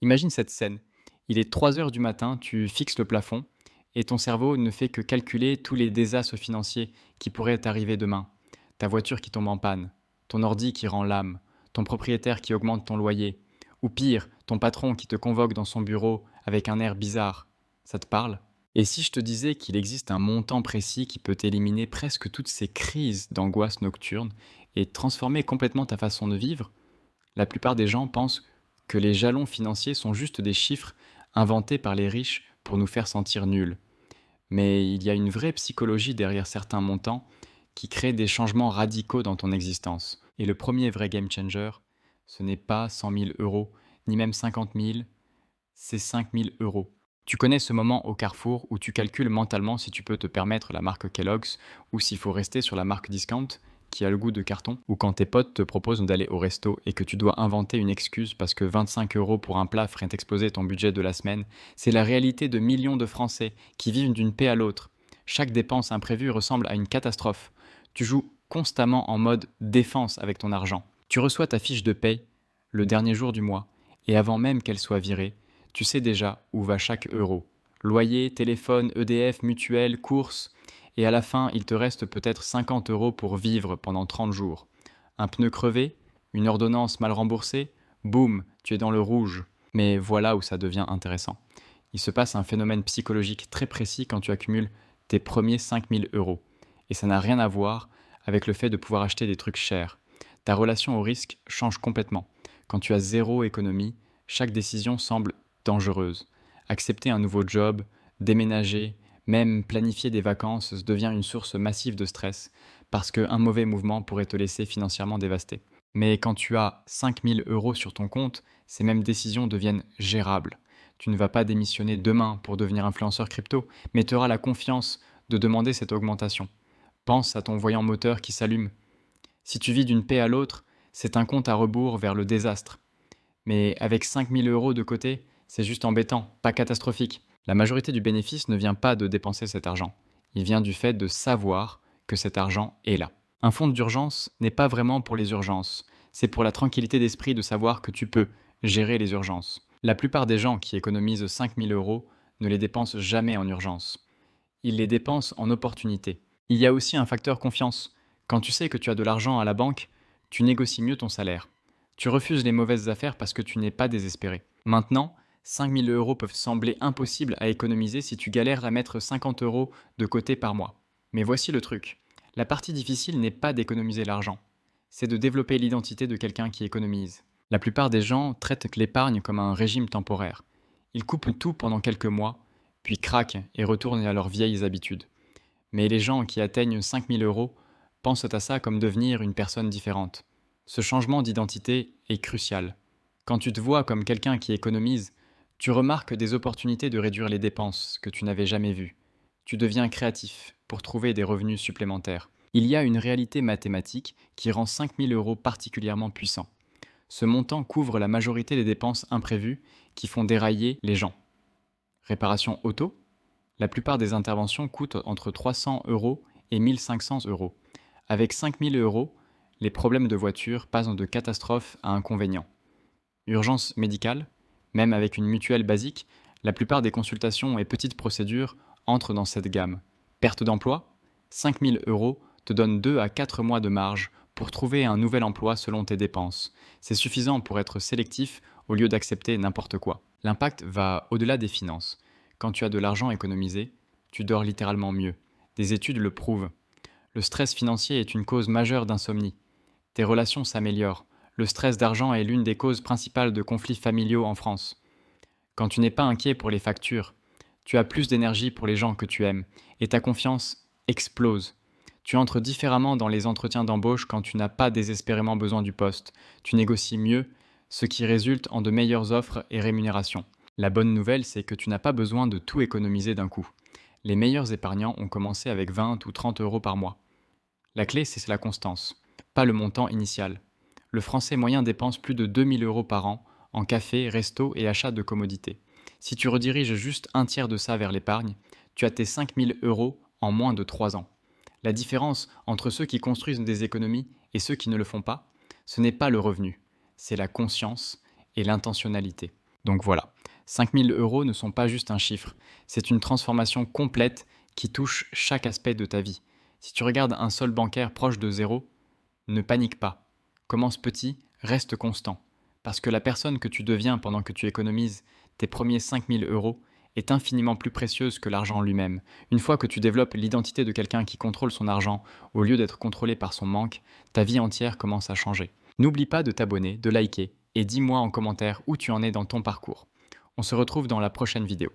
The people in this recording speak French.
Imagine cette scène. Il est 3 heures du matin, tu fixes le plafond et ton cerveau ne fait que calculer tous les désastres financiers qui pourraient t'arriver demain. Ta voiture qui tombe en panne, ton ordi qui rend l'âme, ton propriétaire qui augmente ton loyer, ou pire, ton patron qui te convoque dans son bureau avec un air bizarre. Ça te parle? Et si je te disais qu'il existe un montant précis qui peut éliminer presque toutes ces crises d'angoisse nocturne et transformer complètement ta façon de vivre? La plupart des gens pensent que les jalons financiers sont juste des chiffres inventés par les riches pour nous faire sentir nuls. Mais il y a une vraie psychologie derrière certains montants qui crée des changements radicaux dans ton existence. Et le premier vrai game changer, ce n'est pas 100 000 euros, ni même 50 000, c'est 5 000 euros. Tu connais ce moment au carrefour où tu calcules mentalement si tu peux te permettre la marque Kellogg's ou s'il faut rester sur la marque Discount qui a le goût de carton, ou quand tes potes te proposent d'aller au resto et que tu dois inventer une excuse parce que 25 euros pour un plat ferait exploser ton budget de la semaine. C'est la réalité de millions de Français qui vivent d'une paix à l'autre. Chaque dépense imprévue ressemble à une catastrophe. Tu joues constamment en mode défense avec ton argent. Tu reçois ta fiche de paye le dernier jour du mois et avant même qu'elle soit virée, tu sais déjà où va chaque euro. Loyer, téléphone, EDF, mutuelle, courses. Et à la fin, il te reste peut-être 50 euros pour vivre pendant 30 jours. Un pneu crevé, une ordonnance mal remboursée, boum, tu es dans le rouge. Mais voilà où ça devient intéressant. Il se passe un phénomène psychologique très précis quand tu accumules tes premiers 5000 euros. Et ça n'a rien à voir avec le fait de pouvoir acheter des trucs chers. Ta relation au risque change complètement. Quand tu as zéro économie, chaque décision semble dangereuse. Accepter un nouveau job, déménager, même planifier des vacances devient une source massive de stress parce qu'un mauvais mouvement pourrait te laisser financièrement dévasté. Mais quand tu as 5000 euros sur ton compte, ces mêmes décisions deviennent gérables. Tu ne vas pas démissionner demain pour devenir influenceur crypto, mais tu auras la confiance de demander cette augmentation. Pense à ton voyant moteur qui s'allume. Si tu vis d'une paix à l'autre, c'est un compte à rebours vers le désastre. Mais avec 5000 euros de côté, c'est juste embêtant, pas catastrophique. La majorité du bénéfice ne vient pas de dépenser cet argent. Il vient du fait de savoir que cet argent est là. Un fonds d'urgence n'est pas vraiment pour les urgences. C'est pour la tranquillité d'esprit de savoir que tu peux gérer les urgences. La plupart des gens qui économisent 5000 euros ne les dépensent jamais en urgence. Ils les dépensent en opportunité. Il y a aussi un facteur confiance. Quand tu sais que tu as de l'argent à la banque, tu négocies mieux ton salaire. Tu refuses les mauvaises affaires parce que tu n'es pas désespéré. Maintenant, 5000 euros peuvent sembler impossibles à économiser si tu galères à mettre 50 euros de côté par mois. Mais voici le truc. La partie difficile n'est pas d'économiser l'argent. C'est de développer l'identité de quelqu'un qui économise. La plupart des gens traitent l'épargne comme un régime temporaire. Ils coupent tout pendant quelques mois, puis craquent et retournent à leurs vieilles habitudes. Mais les gens qui atteignent 5000 euros pensent à ça comme devenir une personne différente. Ce changement d'identité est crucial. Quand tu te vois comme quelqu'un qui économise, tu remarques des opportunités de réduire les dépenses que tu n'avais jamais vues. Tu deviens créatif pour trouver des revenus supplémentaires. Il y a une réalité mathématique qui rend 5000 euros particulièrement puissant. Ce montant couvre la majorité des dépenses imprévues qui font dérailler les gens. Réparation auto, la plupart des interventions coûtent entre 300 euros et 1500 euros. Avec 5000 euros, les problèmes de voiture passent de catastrophe à inconvénients. Urgence médicale, même avec une mutuelle basique, la plupart des consultations et petites procédures entrent dans cette gamme. Perte d'emploi, 5000 euros te donnent 2 à 4 mois de marge pour trouver un nouvel emploi selon tes dépenses. C'est suffisant pour être sélectif au lieu d'accepter n'importe quoi. L'impact va au-delà des finances. Quand tu as de l'argent économisé, tu dors littéralement mieux. Des études le prouvent. Le stress financier est une cause majeure d'insomnie. Tes relations s'améliorent. Le stress d'argent est l'une des causes principales de conflits familiaux en France. Quand tu n'es pas inquiet pour les factures, tu as plus d'énergie pour les gens que tu aimes et ta confiance explose. Tu entres différemment dans les entretiens d'embauche quand tu n'as pas désespérément besoin du poste. Tu négocies mieux, ce qui résulte en de meilleures offres et rémunérations. La bonne nouvelle, c'est que tu n'as pas besoin de tout économiser d'un coup. Les meilleurs épargnants ont commencé avec 20 ou 30 euros par mois. La clé, c'est la constance, pas le montant initial. Le Français moyen dépense plus de 2000 euros par an en café, resto et achat de commodités. Si tu rediriges juste un tiers de ça vers l'épargne, tu as tes 5000 euros en moins de 3 ans. La différence entre ceux qui construisent des économies et ceux qui ne le font pas, ce n'est pas le revenu, c'est la conscience et l'intentionnalité. Donc voilà, 5 000 € ne sont pas juste un chiffre, c'est une transformation complète qui touche chaque aspect de ta vie. Si tu regardes un solde bancaire proche de zéro, ne panique pas. Commence petit, reste constant. Parce que la personne que tu deviens pendant que tu économises tes premiers 5 000 € est infiniment plus précieuse que l'argent lui-même. Une fois que tu développes l'identité de quelqu'un qui contrôle son argent au lieu d'être contrôlé par son manque, ta vie entière commence à changer. N'oublie pas de t'abonner, de liker et dis-moi en commentaire où tu en es dans ton parcours. On se retrouve dans la prochaine vidéo.